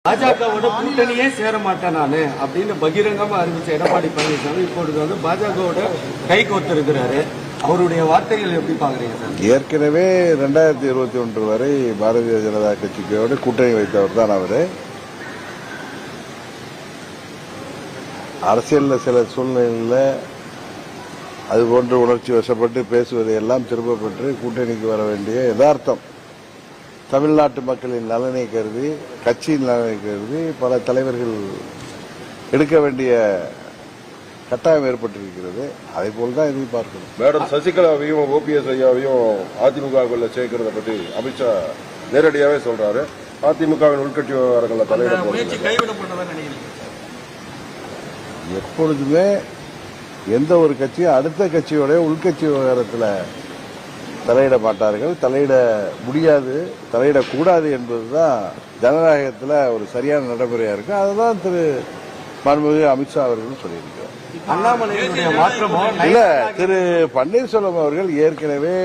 பாஜகவோட கூட்டணியே சேர மாட்டேன் நானு அப்படின்னு பகிரங்கமா அறிவிச்ச எடப்பாடி பழனிசாமி இப்பொழுது வந்து பாஜகவோட கை கோர்த்திருக்கிறாரு. அவருடைய வார்த்தைகள் எப்படி பாக்குறீங்க சார்? ஏற்கனவே 2021 வரை பாரதிய ஜனதா கட்சியோடு கூட்டணி வைத்தவர் தான் அவரு. அரசியல்ல சில சூழ்நிலையில அதுபோன்று உணர்ச்சி வசப்பட்டு பேசுவதை எல்லாம் திரும்ப பெற்று கூட்டணிக்கு வர வேண்டிய யதார்த்தம் தமிழ்நாட்டு மக்களின் நலனை கருதி, கட்சியின் நலனை கருதி பல தலைவர்கள் எடுக்க வேண்டிய கட்டாயம் ஏற்பட்டிருக்கிறது. அதை போல்தான் இதை பார்க்கணும். மேடம் சசிகலாவையும் ஓபிஎஸ் ஐயாவையும் அதிமுகவில் சேர்க்கிறத பற்றி அமித்ஷா நேரடியாவே சொல்றாரு. அதிமுகவின் உள்கட்சி விவகாரங்கள தலையிட எப்பொழுதுமே எந்த ஒரு கட்சியும் அடுத்த கட்சியோட உள்கட்சி விவகாரத்தில் தலையிட மாட்டார்கள், தலையிட முடியாது, தலையிடக்கூடாது என்பதுதான் ஜனநாயகத்தில் ஒரு சரியான நடைமுறையா இருக்கு. அதுதான் திரு மாண்புமிகு அமித்ஷா அவர்கள் சொல்லியிருக்கிறார். இல்ல, திரு பன்னீர்செல்வம் அவர்கள் ஏற்கனவே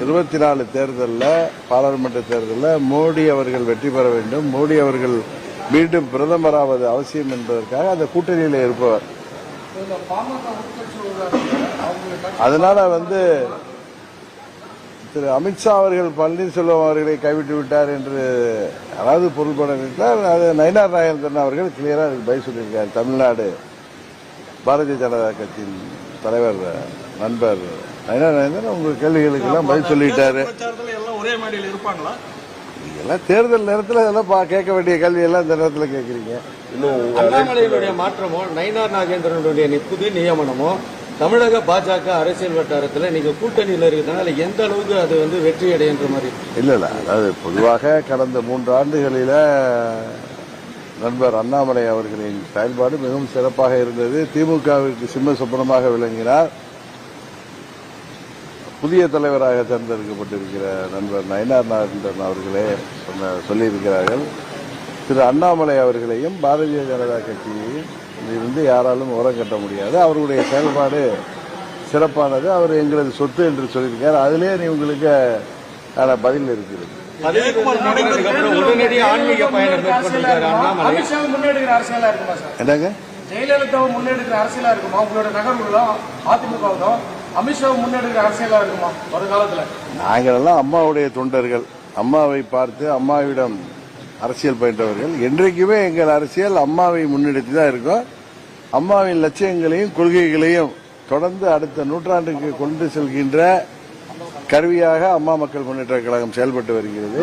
24 தேர்தலில், பாராளுமன்ற தேர்தலில் மோடி அவர்கள் வெற்றி பெற வேண்டும், மோடி அவர்கள் மீண்டும் பிரதமராவது அவசியம் என்பதற்காக அந்த கூட்டணியில் இருப்பவர். அதனால திரு அமித்ஷா அவர்கள் பன்னீர்செல்வம் அவர்களை கைவிட்டு விட்டார் என்று அதாவது பொருள்பட நினைத்தார். அது நயினார் நாகேந்திரன் அவர்கள் கிளியரா அதுக்கு பதில் சொல்லியிருக்கார். தமிழ்நாடு பாரதிய ஜனதா கட்சியின் தலைவர் நண்பர் நயினார் நாகேந்திரன் உங்க கேள்விகளுக்கு எல்லாம் பதில் சொல்லிட்டாரு. எல்லாம் தேர்தல் நேரத்தில் இதெல்லாம் கேட்க வேண்டிய கேள்வி எல்லாம் இந்த நேரத்தில் கேட்கறீங்க. அண்ணாமலையினுடைய மாற்றமோ நயினார் நாகேந்திரனுடைய புதிய நியமனமோ தமிழக பாஜக அரசியல் வட்டாரத்தில் நீங்க கூட்டணியில் இருக்கிறதுனால எந்த அளவுக்கு அது வெற்றி அடைகின்ற மாதிரி? இல்ல அதாவது பொதுவாக கடந்த 3 ஆண்டுகளில நண்பர் அண்ணாமலை அவர்களின் செயல்பாடு மிகவும் சிறப்பாக இருந்தது. திமுகவிற்கு சிம்ம சொப்பனமாக விளங்கினார். புதிய தலைவராக தேர்ந்தெடுக்கப்பட்டிருக்கிற நண்பர் நயினார் நாகேந்திரன் அவர்களே சொல்லியிருக்கிறார்கள். திரு அண்ணாமலை அவர்களையும் பாரதிய ஜனதா கட்சியையும் இருந்து யாராலும் உரம் கட்ட முடியாது. அவருடைய செயல்பாடு சிறப்பானது. அவர் எங்களது சொத்து என்று சொல்லியிருக்கார். அதிலே உங்களுக்கு பதில் இருக்கிறது. என்னங்க ஜெயலலிதா முன்னெடுக்கிற அரசியலா இருக்குமா உங்களோட நகர்வுகளும் அதிமுகவும் அமித்ஷா முன்னெடுக்கிற அரசியலா இருக்குமா ஒரு காலத்துல? நாங்கள் எல்லாம் அம்மாவுடைய தொண்டர்கள், அம்மாவை பார்த்து அம்மாவிடம் அரசியல் பயின்றவர்கள். என்றைக்குமே எங்கள் அரசியல் அம்மாவை முன்னெடுத்து தான் இருக்கும். அம்மாவின் லட்சியங்களையும் கொள்கைகளையும் தொடர்ந்து அடுத்த நூற்றாண்டுக்கு கொண்டு செல்கின்ற கருவியாக அம்மா மக்கள் முன்னேற்ற கழகம் செயல்பட்டு வருகிறது.